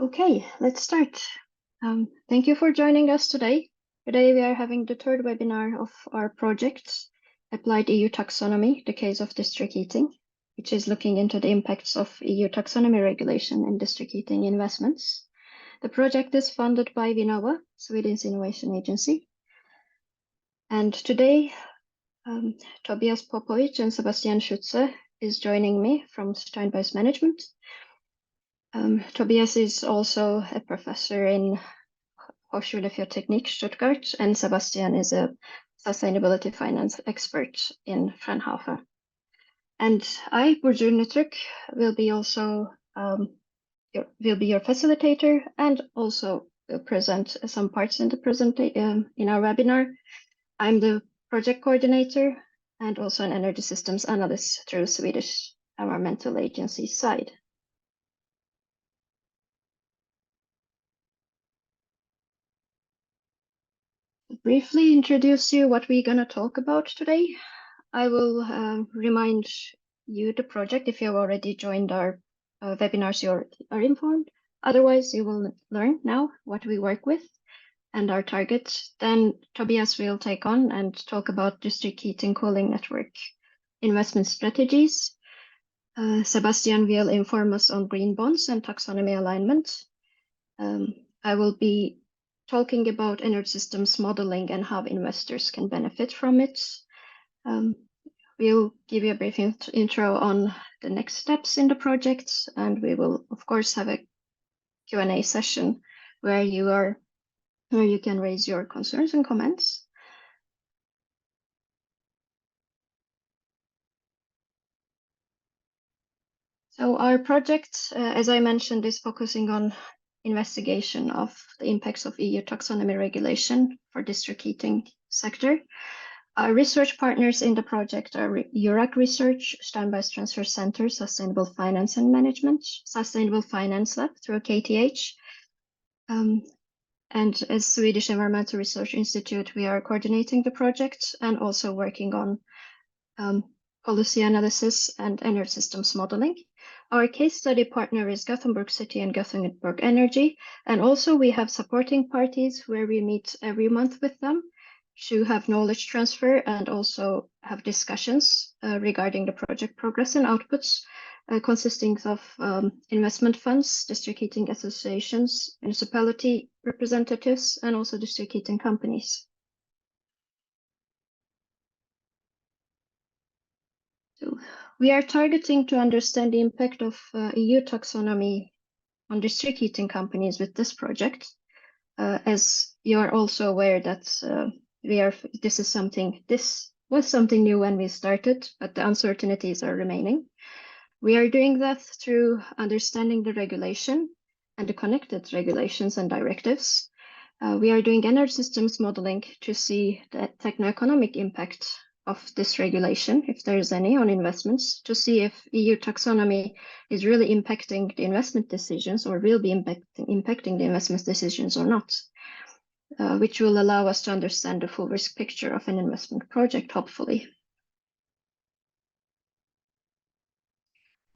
Okay, let's start. Thank you for joining us today. Today we are having the third webinar of our project, Applied EU Taxonomy, the case of district heating, which is looking into the impacts of EU Taxonomy regulation in district heating investments. The project is funded by Vinnova, Sweden's innovation agency. And today, Tobias Popovic and Sebastian Schütze is joining me from Steinbeis Management. Tobias is also a professor in Hochschule für Technik Stuttgart, and Sebastian is a sustainability finance expert in Fraunhofer. And I, Burcu Nutruk, will be your facilitator and also will present some parts in the in our webinar. I'm the project coordinator and also an energy systems analyst through Swedish Environmental Agency side. Briefly introduce you what we're going to talk about today. I will remind you the project. If you have already joined our webinars, you are informed. Otherwise, you will learn now what we work with and our target. Then Tobias will take on and talk about district heating cooling network investment strategies. Sebastian will inform us on green bonds and taxonomy alignment. I will be talking about energy systems modeling and how investors can benefit from it. We'll give you a brief intro on the next steps in the project, and we will, of course, have a Q&A session where you can raise your concerns and comments. So our project, as I mentioned, is focusing on investigation of the impacts of EU taxonomy regulation for district heating sector. Our research partners in the project are EURAC Research, Steinbeis Transfer Center, Sustainable Finance and Management, Sustainable Finance Lab through KTH. And as Swedish Environmental Research Institute, we are coordinating the project and also working on policy analysis and energy systems modeling. Our case study partner is Gothenburg City and Gothenburg Energy. And also we have supporting parties where we meet every month with them to have knowledge transfer and also have discussions regarding the project progress and outputs, consisting of investment funds, district heating associations, municipality representatives, and also district heating companies. So we are targeting to understand the impact of EU taxonomy on district heating companies with this project. As you are also aware that this was something new when we started, but the uncertainties are remaining. We are doing that through understanding the regulation and the connected regulations and directives. We are doing energy systems modeling to see the techno-economic impact of this regulation, if there is any, on investments, to see if EU taxonomy is really impacting the investment decisions or will be impacting the investment decisions or not, which will allow us to understand the full risk picture of an investment project, hopefully.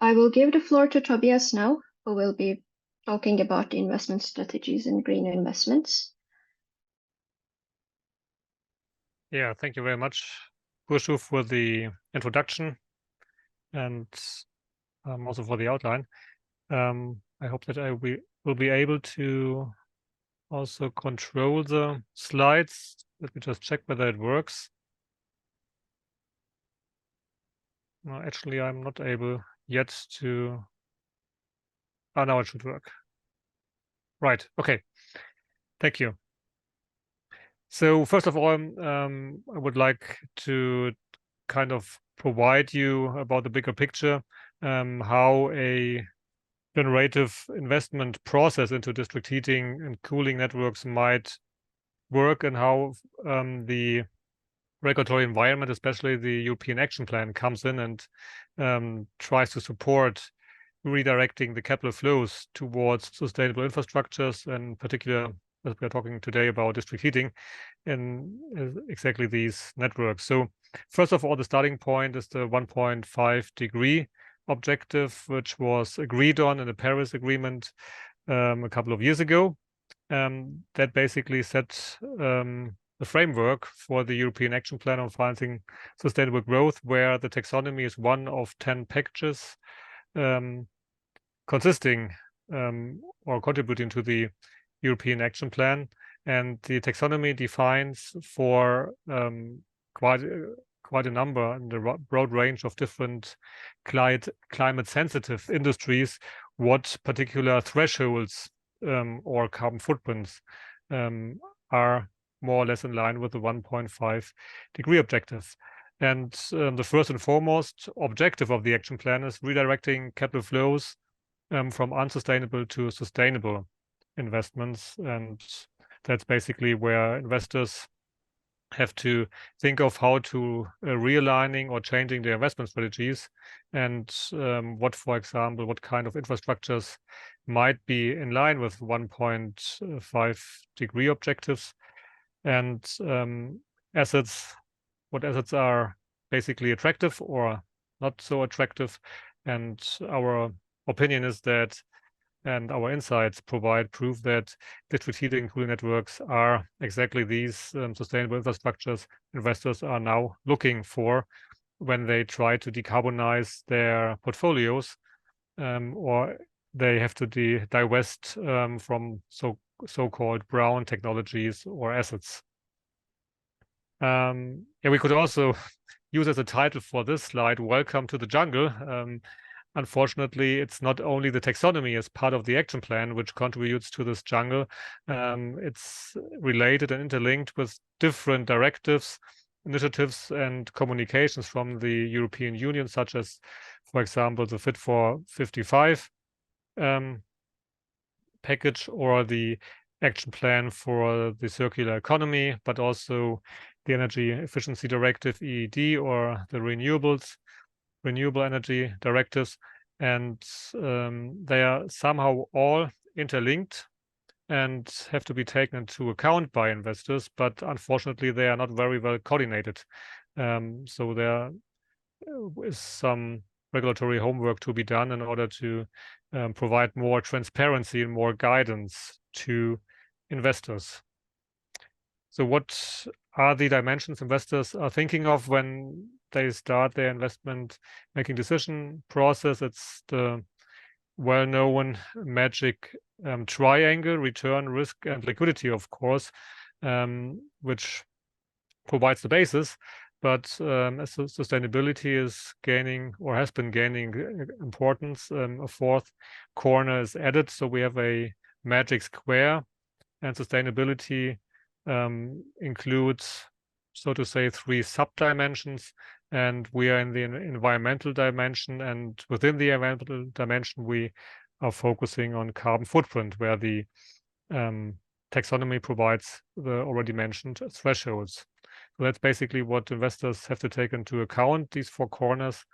I will give the floor to Tobias now, who will be talking about the investment strategies in green investments. Yeah, thank you very much, Burcu, for the introduction and also for the outline. I hope that I will be able to also control the slides. Let me just check whether it works. No, actually, I'm not able yet to. Oh, now it should work. Right. Okay. Thank you. So first of all, I would like to kind of provide you about the bigger picture, how a generative investment process into district heating and cooling networks might work, and how the regulatory environment, especially the European Action Plan, comes in and tries to support redirecting the capital flows towards sustainable infrastructures, and in particular, as we are talking today about district heating in exactly these networks. So first of all, the starting point is the 1.5 degree objective, which was agreed on in the Paris Agreement a couple of years ago that basically set the framework for the European Action Plan on Financing Sustainable Growth, where the taxonomy is one of 10 packages consisting or contributing to the European Action Plan. And the taxonomy defines for quite a number and a broad range of different climate sensitive industries what particular thresholds or carbon footprints are more or less in line with the 1.5 degree objective. And the first and foremost objective of the action plan is redirecting capital flows from unsustainable to sustainable investments. And that's basically where investors have to think of how to realigning or changing their investment strategies, and for example, what kind of infrastructures might be in line with 1.5 degree objectives, and what assets are basically attractive or not so attractive. And our opinion is that, and our insights provide proof that district heating and cooling networks are exactly these sustainable infrastructures investors are now looking for when they try to decarbonize their portfolios, or they have to divest from so-called brown technologies or assets. Yeah, we could also use as a title for this slide, "Welcome to the Jungle." Unfortunately, it's not only the taxonomy as part of the action plan which contributes to this jungle. It's related and interlinked with different directives, initiatives, and communications from the European Union, such as, for example, the Fit for 55 package, or the action plan for the circular economy, but also the Energy Efficiency Directive, EED, or the renewable energy directives. And they are somehow all interlinked and have to be taken into account by investors, but unfortunately they are not very well coordinated. So there is some regulatory homework to be done in order to provide more transparency and more guidance to investors. So what are the dimensions investors are thinking of when they start their investment making decision process? It's the well-known magic triangle: return, risk, and liquidity, of course, which provides the basis. But as sustainability is gaining, or has been gaining, importance, a fourth corner is added. So we have a magic square, and sustainability includes, so to say, 3 sub-dimensions, and we are in the environmental dimension, and within the environmental dimension we are focusing on carbon footprint, where the taxonomy provides the already mentioned thresholds. So that's basically what investors have to take into account, these 4 corners.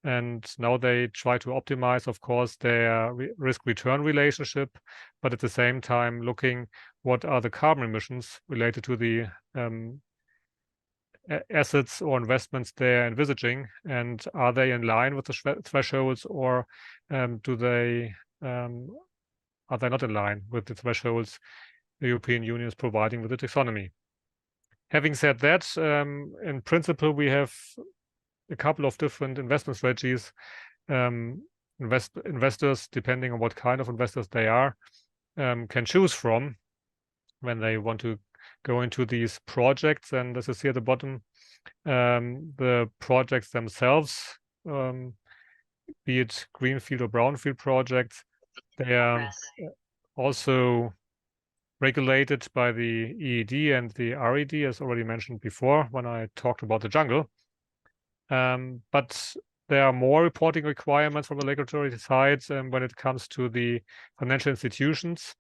And now they try to optimize, of course, their risk-return relationship, but at the same time looking what are the carbon emissions related to the assets or investments they're envisaging, and are they in line with the thresholds, or are they not in line with the thresholds the European Union is providing with the taxonomy? Having said that, in principle, we have a couple of different investment strategies investors, depending on what kind of investors they are, can choose from when they want to go into these projects. And as you see at the bottom, the projects themselves, be it greenfield or brownfield projects, they are also regulated by the EED and the RED, as already mentioned before when I talked about the jungle. But there are more reporting requirements from the regulatory side when it comes to the financial institutions.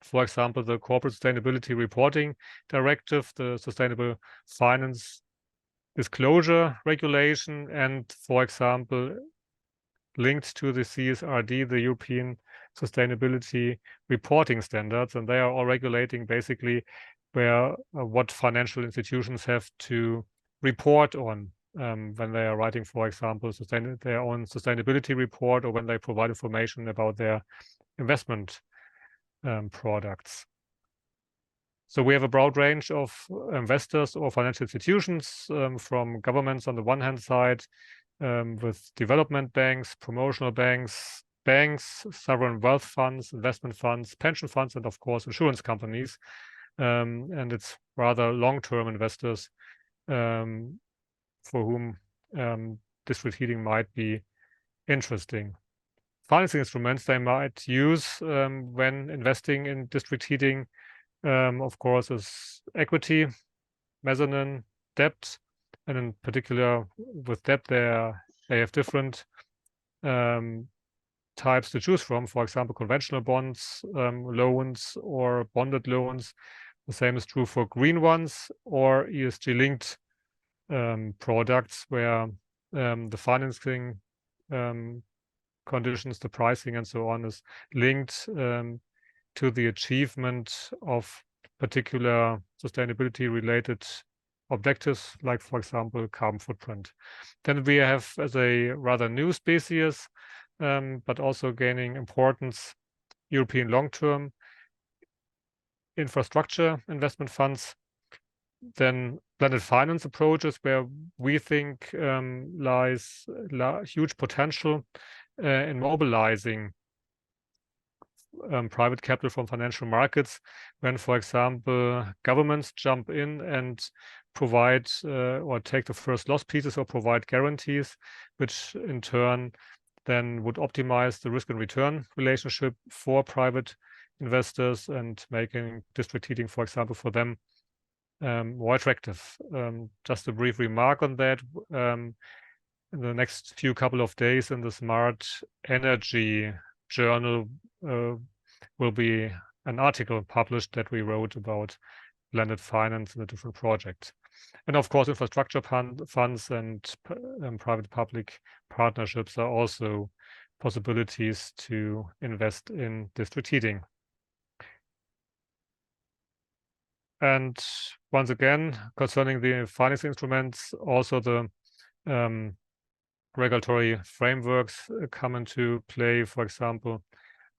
For example, the Corporate Sustainability Reporting Directive, the Sustainable Finance Disclosure Regulation, and, for example, linked to the CSRD, the European Sustainability Reporting Standards, and they are all regulating basically where what financial institutions have to report on when they are writing, for example, their own sustainability report, or when they provide information about their investment products. So we have a broad range of investors or financial institutions, from governments on the one hand side, with development banks, promotional banks, sovereign wealth funds, investment funds, pension funds, and of course insurance companies. And it's rather long-term investors for whom district heating might be interesting. Financing instruments they might use when investing in district heating, of course, is equity, mezzanine, debt, and in particular with debt they have different types to choose from. For example, conventional bonds, loans, or bonded loans. The same is true for green ones or ESG-linked products, where the financing conditions, the pricing, and so on is linked to the achievement of particular sustainability-related objectives, like, for example, carbon footprint. Then we have, as a rather new species, but also gaining importance, European long-term infrastructure investment funds. Then blended finance approaches, where we think lies huge potential in mobilizing private capital from financial markets when, for example, governments jump in and provide or take the first loss pieces or provide guarantees, which in turn then would optimize the risk and return relationship for private investors and making district heating, for example, for them more attractive. Just a brief remark on that. In the next couple of days in the Smart Energy journal will be an article published that we wrote about blended finance in the different projects. And of course, infrastructure funds and private-public partnerships are also possibilities to invest in district heating. And once again, concerning the financing instruments, also the regulatory frameworks come into play. For example,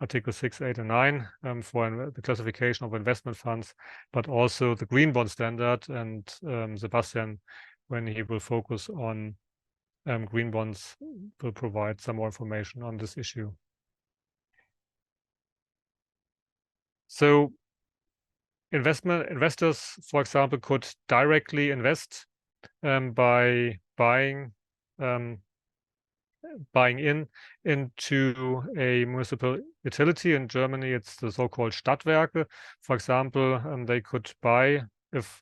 Article 6, 8, and 9 for the classification of investment funds, but also the green bond standard. And Sebastian, when he will focus on green bonds, will provide some more information on this issue. So investors, for example, could directly invest by buying into a municipal utility. In Germany, it's the so-called Stadtwerke. For example, they could buy, if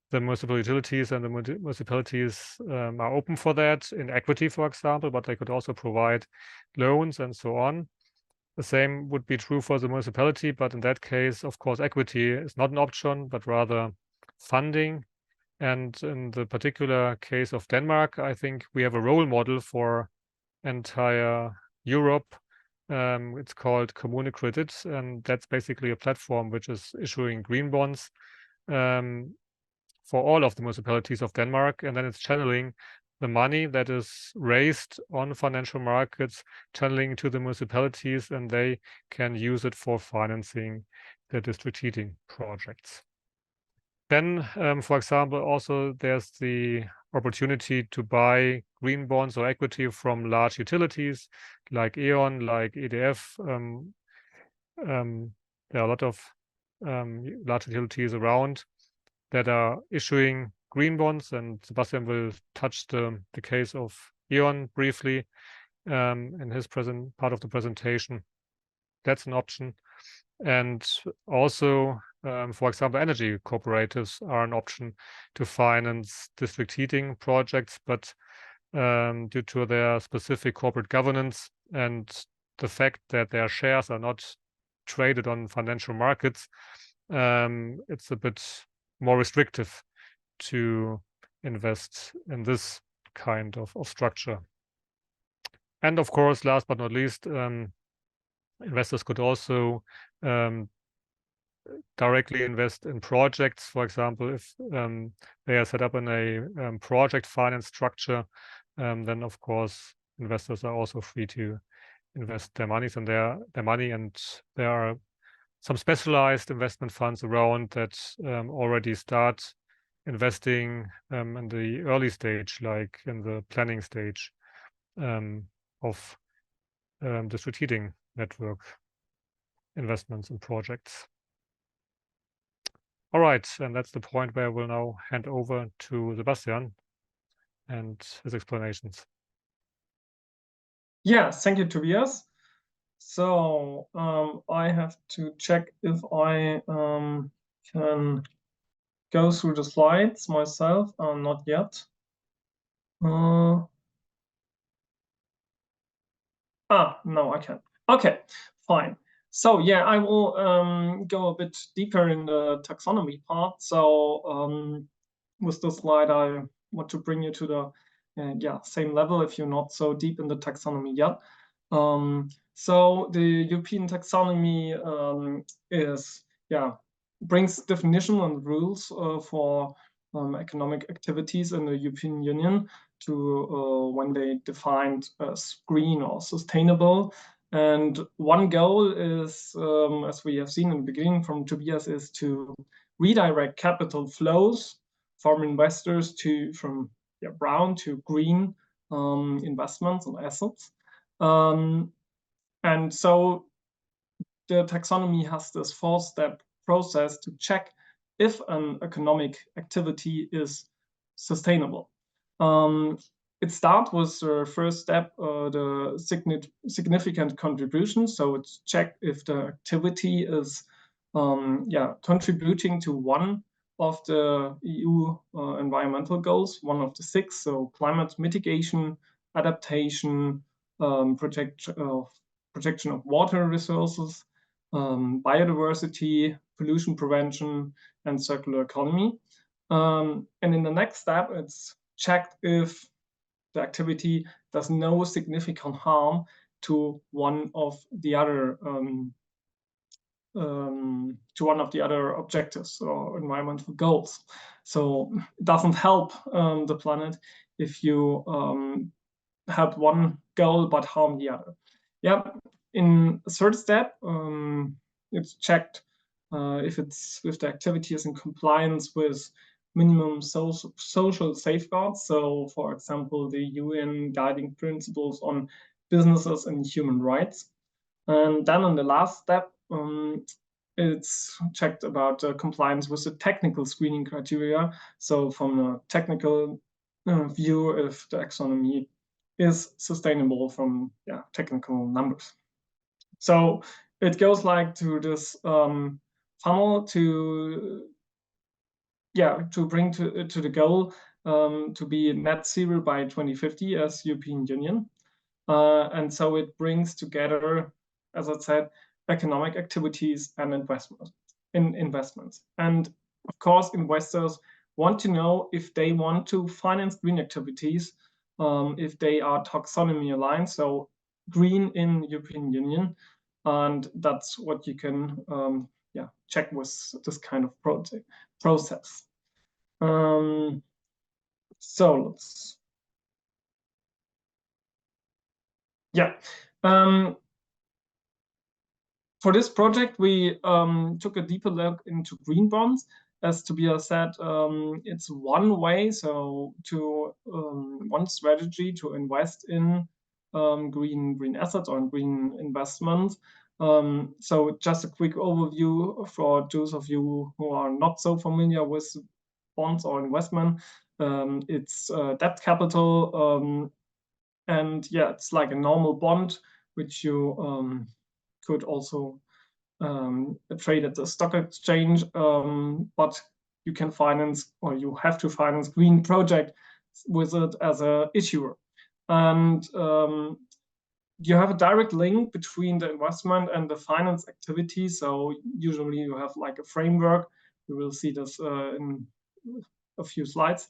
the municipal utilities and the municipalities are open for that, in equity, for example, but they could also provide loans and so on. The same would be true for the municipality, but in that case, of course, equity is not an option, but rather funding. And in the particular case of Denmark, I think we have a role model for entire Europe. It's called KommuneKredit, and that's basically a platform which is issuing green bonds for all of the municipalities of Denmark, and then it's channeling the money that is raised on financial markets, channeling to the municipalities, and they can use it for financing the district heating projects. Then, for example, also there's the opportunity to buy green bonds or equity from large utilities like E.ON, like EDF. There are a lot of large utilities around that are issuing green bonds, and Sebastian will touch the case of E.ON briefly in his part of the presentation. That's an option. And also, for example, energy cooperatives are an option to finance district heating projects, but due to their specific corporate governance and the fact that their shares are not traded on financial markets, it's a bit more restrictive to invest in this kind of structure. And of course, last but not least, investors could also directly invest in projects. For example, if they are set up in a project finance structure, then of course investors are also free to invest their money, and there are some specialized investment funds around that already start investing in the early stage, like in the planning stage of the strategic network investments and projects. All right, and that's the point where I will now hand over to Sebastian and his explanations. Yeah, thank you, Tobias. So I have to check if I can go through the slides myself. Not yet. No, I can. Okay, fine. So yeah, I will go a bit deeper in the taxonomy part. So with this slide, I want to bring you to the same level if you're not so deep in the taxonomy yet. So the European taxonomy brings definition and rules for economic activities in the European Union to when they defined green or sustainable. And one goal is, as we have seen in the beginning from Tobias, is to redirect capital flows from investors from brown to green investments and assets. And so the taxonomy has this 4-step process to check if an economic activity is sustainable. It starts with the first step, the significant contribution. So it's checked if the activity is contributing to one of the EU environmental goals, one of the 6, so climate mitigation, adaptation, protection of water resources, biodiversity, pollution prevention, and circular economy. And in the next step, it's checked if the activity does no significant harm to one of the other objectives or environmental goals. So it doesn't help the planet if you have one goal but harm the other. Yeah. In the third step, it's checked if the activity is in compliance with minimum social safeguards. So, for example, the UN guiding principles on businesses and human rights. And then in the last step, it's checked about compliance with the technical screening criteria. So from a technical view, if the taxonomy is sustainable from technical numbers. So it goes like to this funnel to bring to the goal to be net zero by 2050 as European Union. And so it brings together, as I said, economic activities and investments. And of course, investors want to know if they want to finance green activities, if they are taxonomy aligned, so green in European Union. And that's what you can check with this kind of process. So let's for this project, we took a deeper look into green bonds. As Tobias said, it's one way, so to one strategy to invest in green assets or in green investments. So just a quick overview for those of you who are not so familiar with bonds or investment. It's debt capital, and it's like a normal bond, which you could also trade at the stock exchange, but you can finance, or you have to finance, green project with it as an issuer. And you have a direct link between the investment and the finance activity. So usually you have like a framework. We will see this in a few slides,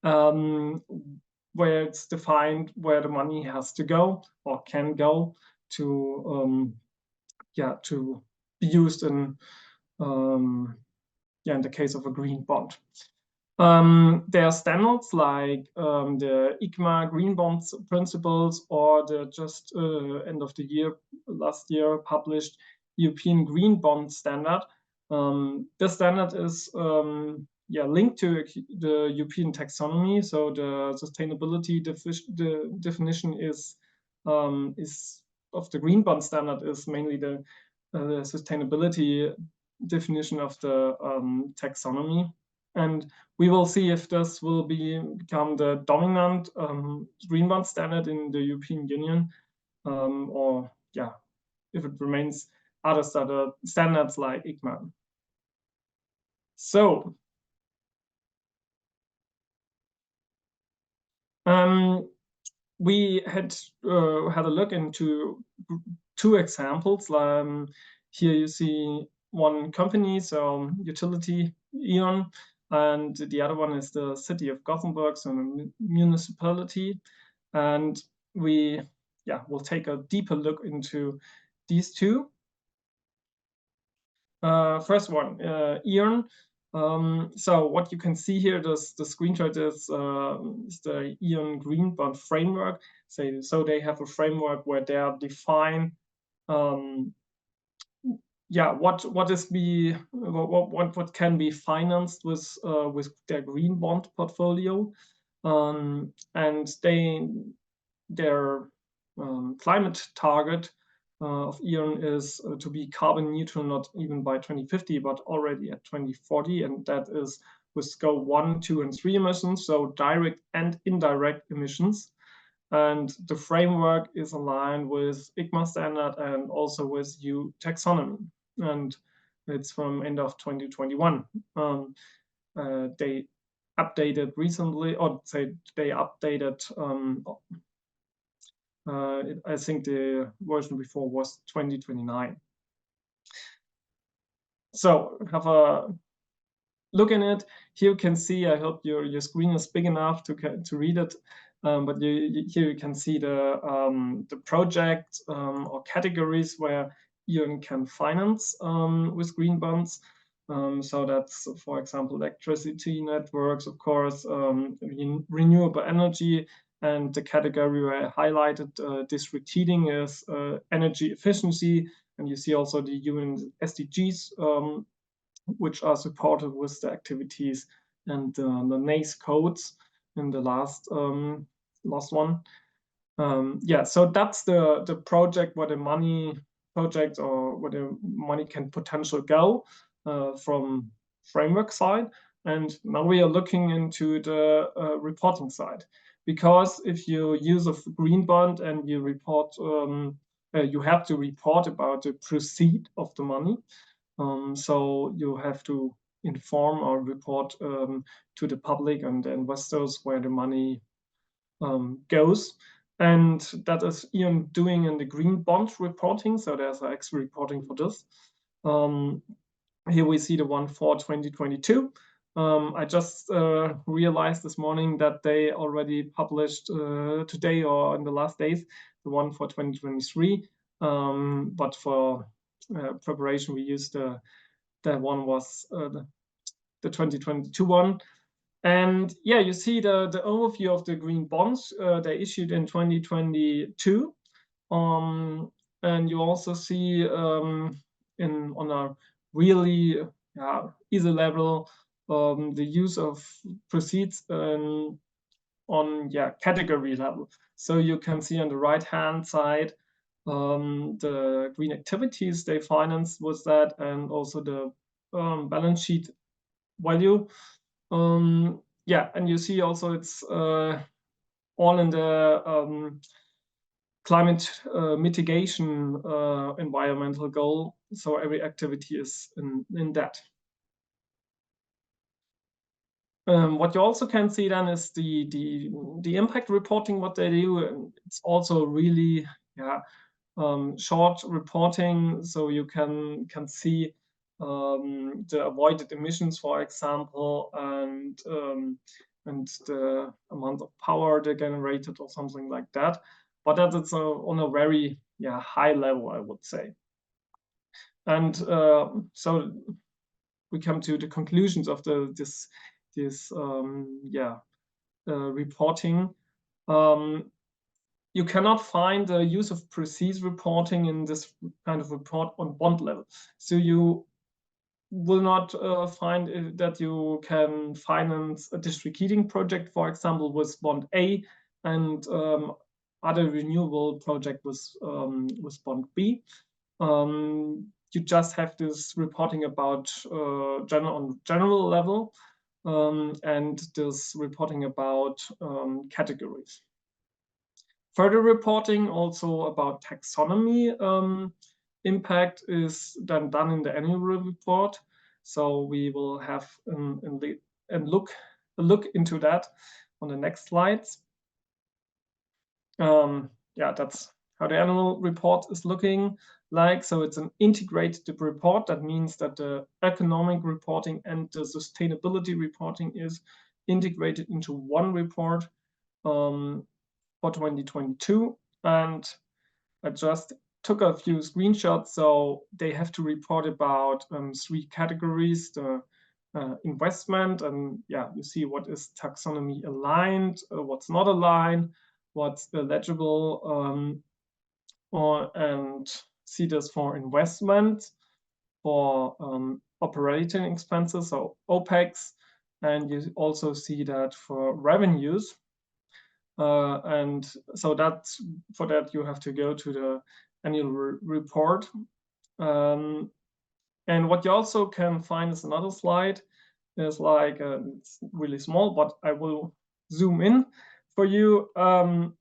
where it's defined where the money has to go or can go to be used in the case of a green bond. There are standards like the ICMA green bonds principles, or the just end of the year, last year published European Green Bond Standard. This standard is linked to the European Taxonomy. So the sustainability definition is of the Green Bond Standard is mainly the sustainability definition of the taxonomy. And we will see if this will become the dominant Green Bond Standard in the European Union, or if it remains other standards like ICMA. So we had a look into 2 examples. Here you see one company, so utility E.ON, and the other one is the city of Gothenburg, so a municipality. And we will take a deeper look into these 2. First one, E.ON. So what you can see here, the screenshot is the E.ON Green Bond framework. So they have a framework where they define what can be financed with their green bond portfolio, and their climate target of E.ON is to be carbon neutral, not even by 2050, but already at 2040, and that is with scope 1, 2, and 3 emissions, so direct and indirect emissions. And the framework is aligned with ICMA standard and also with EU Taxonomy, and it's from end of 2021. They updated recently, or say they updated. I think the version before was 2029. So have a look in it. Here you can see, I hope your screen is big enough to read it, but here you can see the project or categories where E.ON can finance with green bonds. So that's, for example, electricity networks, of course, renewable energy, and the category where I highlighted district heating is energy efficiency. And you see also the UN SDGs, which are supported with the activities and the NACE codes in the last one. So that's the project where the money project or where the money can potentially go from framework side. And now we are looking into the reporting side, because if you use a green bond and you report, you have to report about the proceed of the money. So you have to inform or report to the public and the investors where the money goes. And that is E.ON doing in the green bond reporting. So there's an extra reporting for this. Here we see the one for 2022. I just realized this morning that they already published today or in the last days the one for 2023. But for preparation, we used that one was the 2022 one. And you see the overview of the green bonds they issued in 2022. And you also see on a really easy level the use of proceeds on category level. So you can see on the right-hand side the green activities they financed with that, and also the balance sheet value. And you see also it's all in the climate mitigation environmental goal. So every activity is in that. What you also can see then is the impact reporting, what they do. It's also really short reporting, so you can see the avoided emissions, for example, and the amount of power they generated or something like that. But that is on a very high level, I would say. And so we come to the conclusions of this reporting. you cannot find the use of proceeds reporting in this kind of report on bond level. So you will not find that you can finance a district heating project, for example, with bond A, and other renewable project with bond B. You just have this reporting about on general level, and this reporting about categories. Further reporting also about taxonomy impact is then done in the annual report. So we will have a look into that on the next slides. Yeah, that's how the annual report is looking like. So it's an integrated report. That means that the economic reporting and the sustainability reporting is integrated into one report for 2022. And I just took a few screenshots. So they have to report about 3 categories: the investment, and yeah, you see what is taxonomy aligned, what's not aligned, what's eligible, and see this for investment, for operating expenses, so OPEX, and you also see that for revenues. And so that's for that you have to go to the annual report. And what you also can find is another slide. Is like it's really small, but I will zoom in for you. Are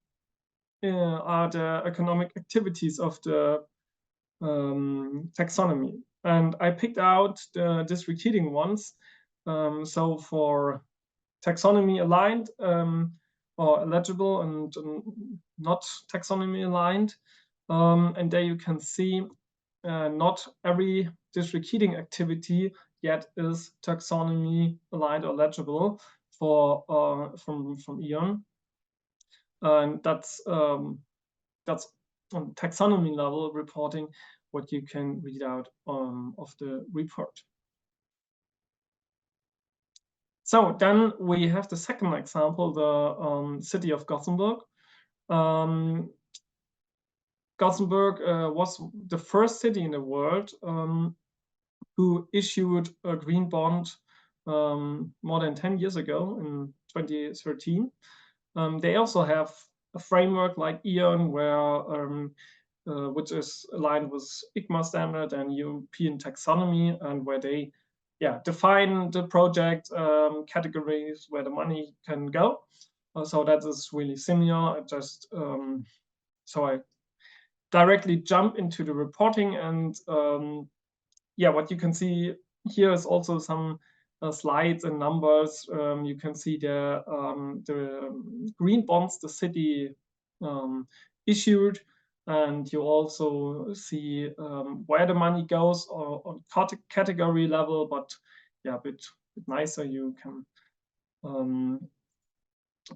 the economic activities of the taxonomy, and I picked out the district heating ones. So for taxonomy aligned or eligible and not taxonomy aligned, and there you can see not every district heating activity yet is taxonomy aligned or eligible for from E.ON, and that's on taxonomy level reporting what you can read out of the report. So then we have the second example, the city of Gothenburg. Gothenburg was the first city in the world who issued a green bond more than 10 years ago in 2013. They also have a framework like E.ON, where which is aligned with ICMA standard and European taxonomy, and where they define the project categories where the money can go. So that is really similar. So I directly jump into the reporting, and what you can see here is also some slides and numbers. You can see the green bonds the city issued, and you also see where the money goes on category level, but a bit nicer. You can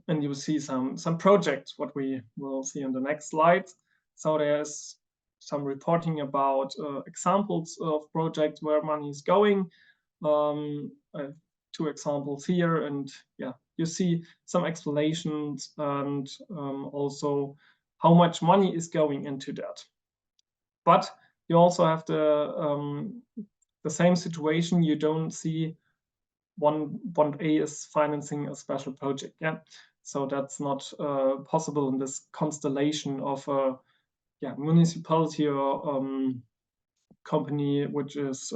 and you see some projects, what we will see on the next slide. So there's some reporting about examples of projects where money is going. 2 examples here, and you see some explanations, and also how much money is going into that. But you also have the same situation. You don't see bond A is financing a special project. So that's not possible in this constellation of a municipality or company which is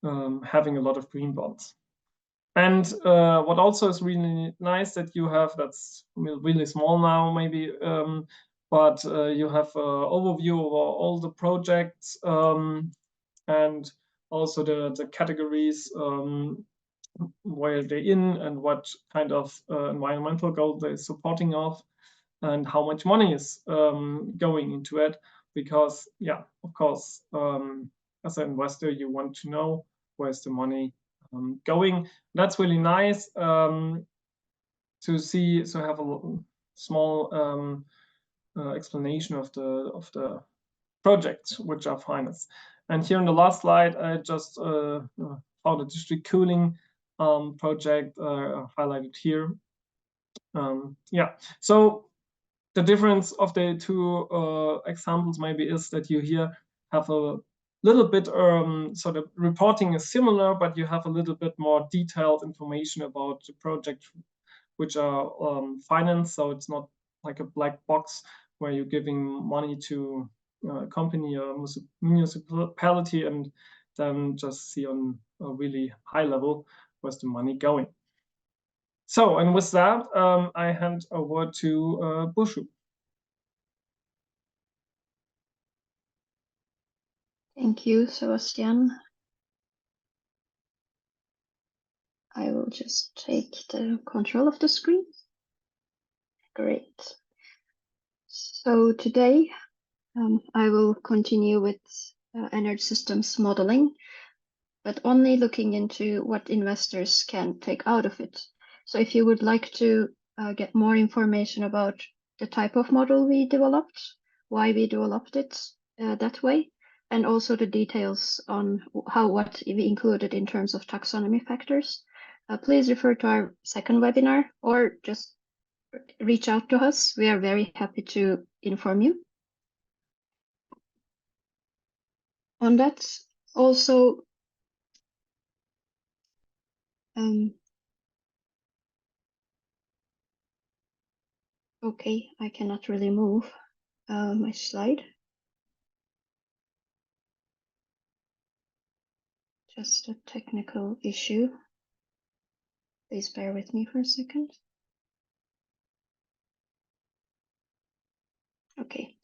having a lot of green bonds. And what also is really nice that you have, that's really small now maybe, but you have an overview of all the projects, and also the categories where they're in and what kind of environmental goal they're supporting of, and how much money is going into it. Because of course, as an investor, you want to know where's the money going. That's really nice to see. So have a small explanation of the projects which are financed. And here in the last slide, I just found a district cooling project highlighted here. So the difference of the two examples maybe is that you here have a little bit, so the reporting is similar, but you have a little bit more detailed information about the project which are financed. So it's not like a black box where you're giving money to a company or municipality and then just see on a really high level where's the money going. So, and with that, I hand over to Bushu. Thank you, Sebastian. I will just take the control of the screen. Great. So today I will continue with energy systems modeling, but only looking into what investors can take out of it. So if you would like to get more information about the type of model we developed, why we developed it that way, and also the details on what we included in terms of taxonomy factors, please refer to our second webinar or just reach out to us. We are very happy to inform you. On that, also, okay, I cannot really move my slide. Just a technical issue. Please bear with me for a second. Okay,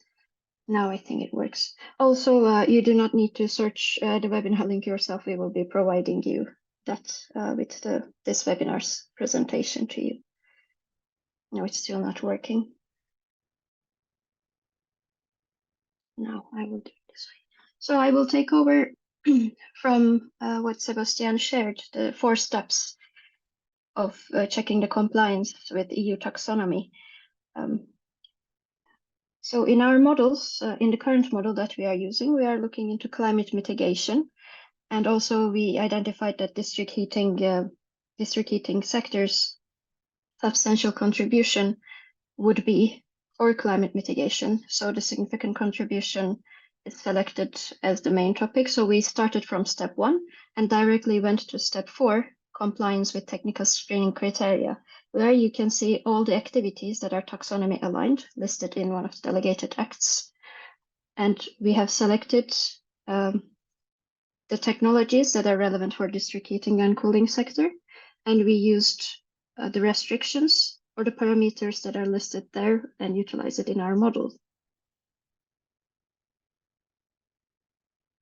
now I think it works. Also, you do not need to search the webinar link yourself. We will be providing you that with this webinar's presentation to you. No, it's still not working. Now I will do it this way. So I will take over from what Sebastian shared, the 4 steps of checking the compliance with EU taxonomy. So in our models, in the current model that we are using, we are looking into climate mitigation. And also we identified that district heating sector's substantial contribution would be for climate mitigation. So the significant contribution is selected as the main topic. So we started from step 1 and directly went to step 4, compliance with technical screening criteria, where you can see all the activities that are taxonomy aligned listed in one of the delegated acts. And we have selected the technologies that are relevant for district heating and cooling sector. And we used the restrictions or the parameters that are listed there and utilize it in our model.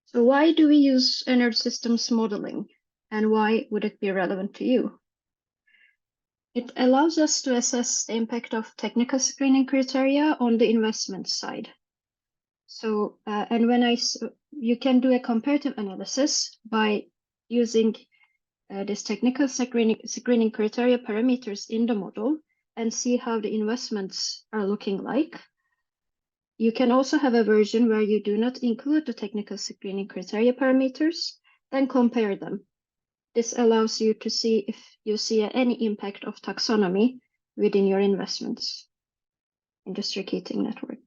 So why do we use energy systems modeling and why would it be relevant to you? It allows us to assess the impact of technical screening criteria on the investment side. So, and you can do a comparative analysis by using this technical screening criteria parameters in the model and see how the investments are looking like. You can also have a version where you do not include the technical screening criteria parameters, then compare them. This allows you to see if you see any impact of taxonomy within your investments in district heating network.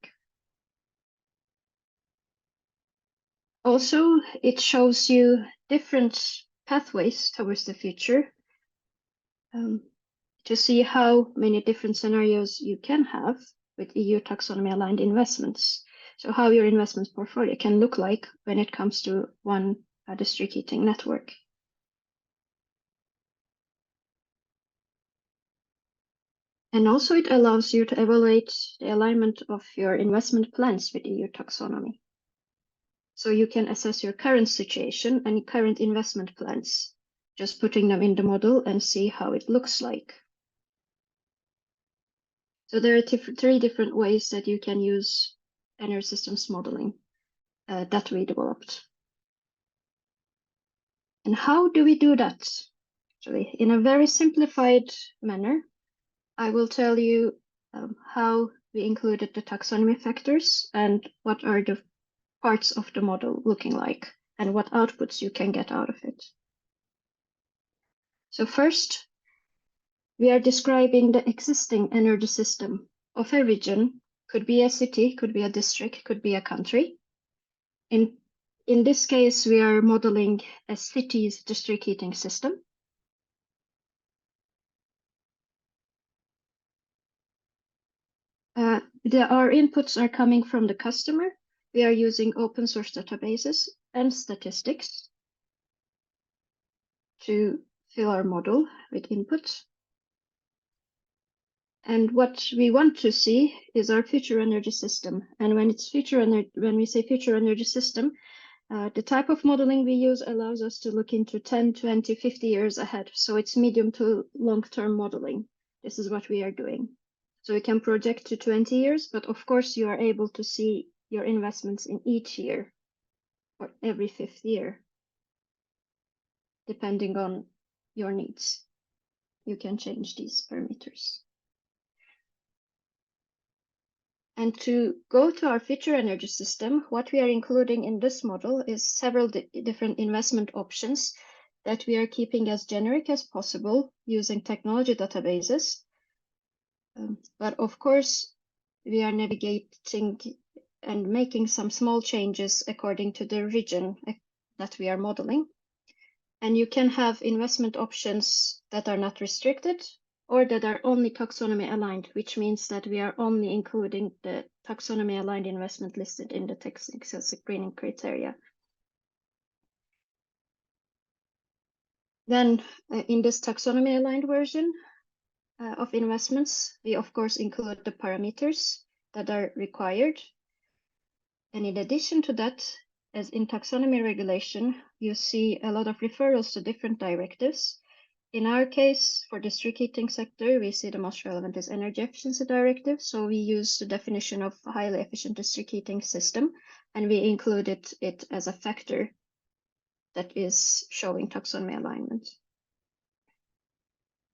Also, it shows you different pathways towards the future to see how many different scenarios you can have with EU taxonomy aligned investments. So how your investments portfolio can look like when it comes to one district heating network. And also it allows you to evaluate the alignment of your investment plans with EU taxonomy. So you can assess your current situation and current investment plans, just putting them in the model and see how it looks like. So there are 3 different ways that you can use energy systems modeling that we developed. And how do we do that? Actually, in a very simplified manner, I will tell you how we included the taxonomy factors and what are the parts of the model looking like and what outputs you can get out of it. So first, we are describing the existing energy system of a region Could be a city, could be a district, could be a country. In this case, we are modeling a city's district heating system. Our inputs are coming from the customer. We are using open source databases and statistics to fill our model with inputs. And what we want to see is our future energy system. And when we say future energy system, the type of modeling we use allows us to look into 10, 20, 50 years ahead. So it's medium to long-term modeling. This is what we are doing. So we can project to 20 years, but of course you are able to see your investments in each year or every 5th year, depending on your needs. You can change these parameters. And to go to our future energy system, what we are including in this model is several different investment options that we are keeping as generic as possible using technology databases. But of course, we are navigating and making some small changes according to the region that we are modeling. And you can have investment options that are not restricted or that are only taxonomy aligned, which means that we are only including the taxonomy aligned investment listed in the technical screening criteria. Then in this taxonomy aligned version of investments, we of course include the parameters that are required. And in addition to that, as in taxonomy regulation, you see a lot of referrals to different directives. In our case, for district heating sector, we see the most relevant is Energy Efficiency Directive. So we use the definition of highly efficient district heating system, and we included it as a factor that is showing taxonomy alignment.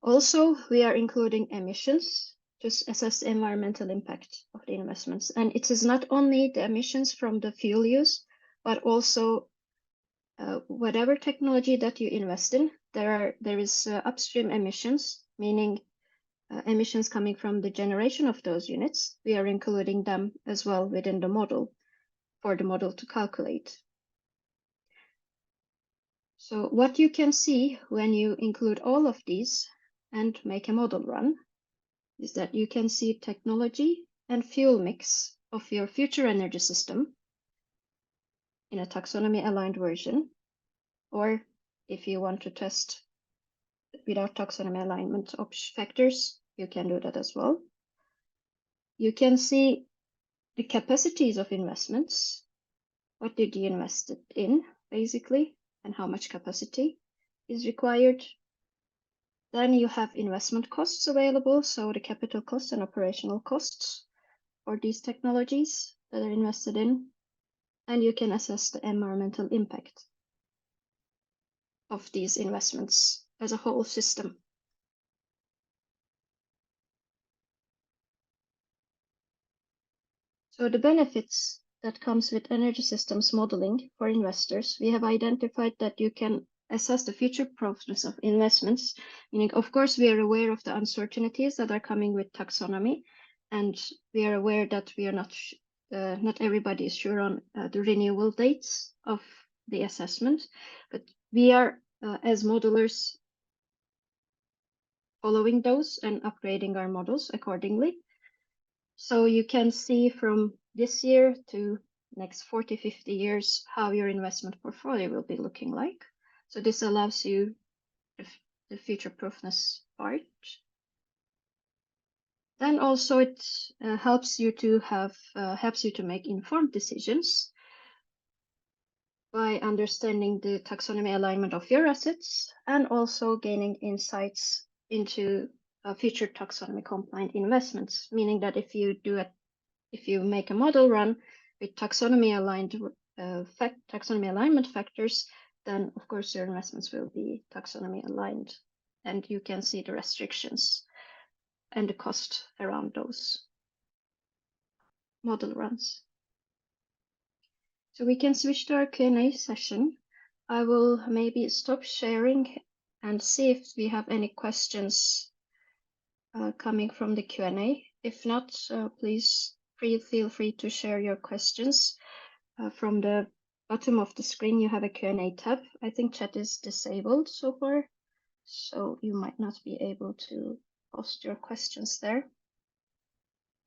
Also, we are including emissions to assess the environmental impact of the investments. And it is not only the emissions from the fuel use, but also whatever technology that you invest in, there is upstream emissions, meaning emissions coming from the generation of those units. We are including them as well within the model for the model to calculate. So what you can see when you include all of these and make a model run is that you can see technology and fuel mix of your future energy system in a taxonomy aligned version. Or if you want to test without taxonomy alignment factors, you can do that as well. You can see the capacities of investments. What did you invest it in, basically, and how much capacity is required. Then you have investment costs available, so the capital costs and operational costs for these technologies that are invested in. And you can assess the environmental impact of these investments as a whole system. So the benefits that comes with energy systems modeling for investors, we have identified that you can assess the future proofness of investments, meaning of course we are aware of the uncertainties that are coming with taxonomy, and we are aware that we are not everybody is sure on the renewal dates of the assessment, but we are as modelers following those and upgrading our models accordingly. So you can see from this year to next 40, 50 years how your investment portfolio will be looking like. So this allows you the future proofness part. Then also it helps you to make informed decisions by understanding the taxonomy alignment of your assets and also gaining insights into future taxonomy compliant investments, meaning that if you make a model run with taxonomy alignment factors, then of course your investments will be taxonomy aligned, and you can see the restrictions and the cost around those model runs. So we can switch to our Q&A session. I will maybe stop sharing and see if we have any questions coming from the Q&A. If not, please feel free to share your questions. From the bottom of the screen, you have a Q&A tab. I think chat is disabled so far, so you might not be able to post your questions there.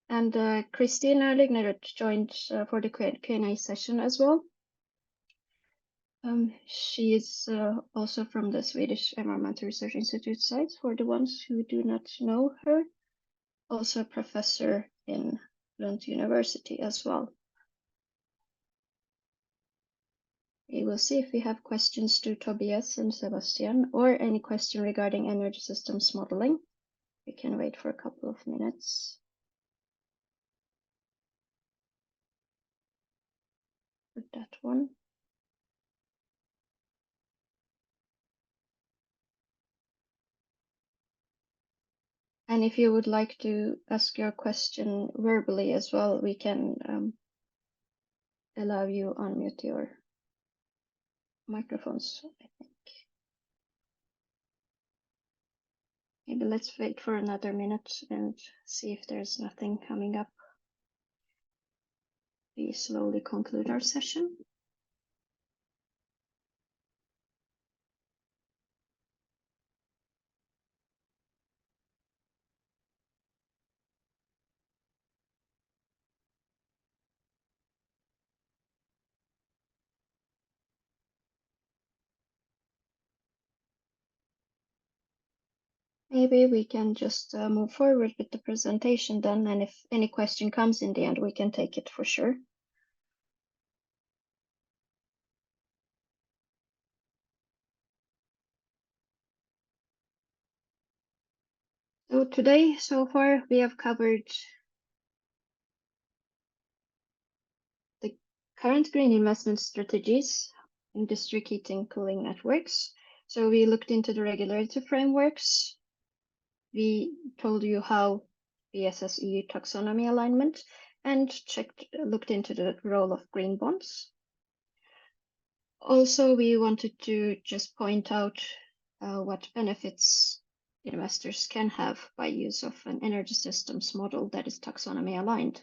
And Christina Lignerud joined for the Q&A session as well. She is also from the Swedish Environmental Research Institute site, for the ones who do not know her. Also a professor in Lund University as well. We will see if we have questions to Tobias and Sebastian, or any question regarding energy systems modeling. We can wait for a couple of minutes. For that one. And if you would like to ask your question verbally as well, we can allow you unmute your microphones, I think. Maybe let's wait for another minute and see if there's nothing coming up. We slowly conclude our session. Maybe we can just move forward with the presentation then, and if any question comes in the end, we can take it for sure. So today, so far, we have covered the current green investment strategies in district heating cooling networks. So we looked into the regulatory frameworks. We told you how we assess EU taxonomy alignment and looked into the role of green bonds. Also, we wanted to just point out what benefits investors can have by use of an energy systems model that is taxonomy aligned.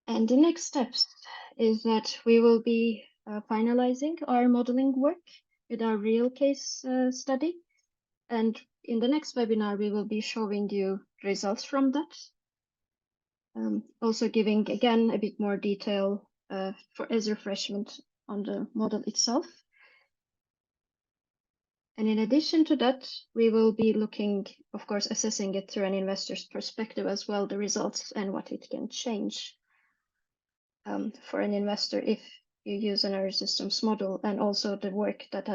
And the next steps is that we will be finalizing our modeling work with our real case study. And in the next webinar, we will be showing you results from that. Also giving, again, a bit more detail as refreshment on the model itself. And in addition to that, we will be looking, of course, assessing it through an investor's perspective as well, the results and what it can change for an investor if you use an energy systems model, and also the work that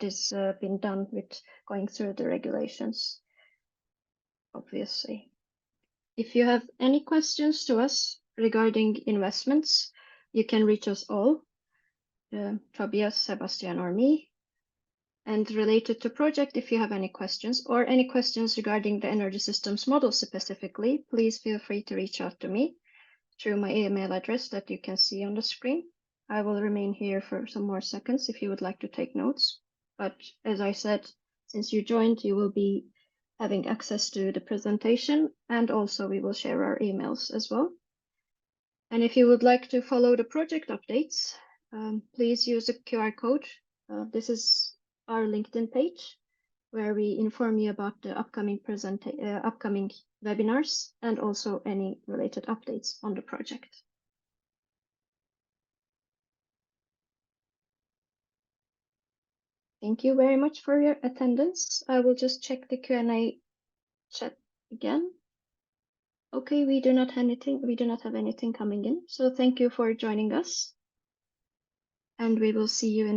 is been done with going through the regulations, obviously. If you have any questions to us regarding investments, you can reach us all, Tobias, Sebastian, or me. And related to project, if you have any questions or any questions regarding the energy systems model specifically, please feel free to reach out to me through my email address that you can see on the screen. I will remain here for some more seconds if you would like to take notes. But as I said, since you joined, you will be having access to the presentation, and also we will share our emails as well. And if you would like to follow the project updates, please use the QR code. This is our LinkedIn page, where we inform you about the upcoming webinars and also any related updates on the project. Thank you very much for your attendance. I will just check the Q&A chat again. Okay, we do not have anything coming in. So thank you for joining us. And we will see you in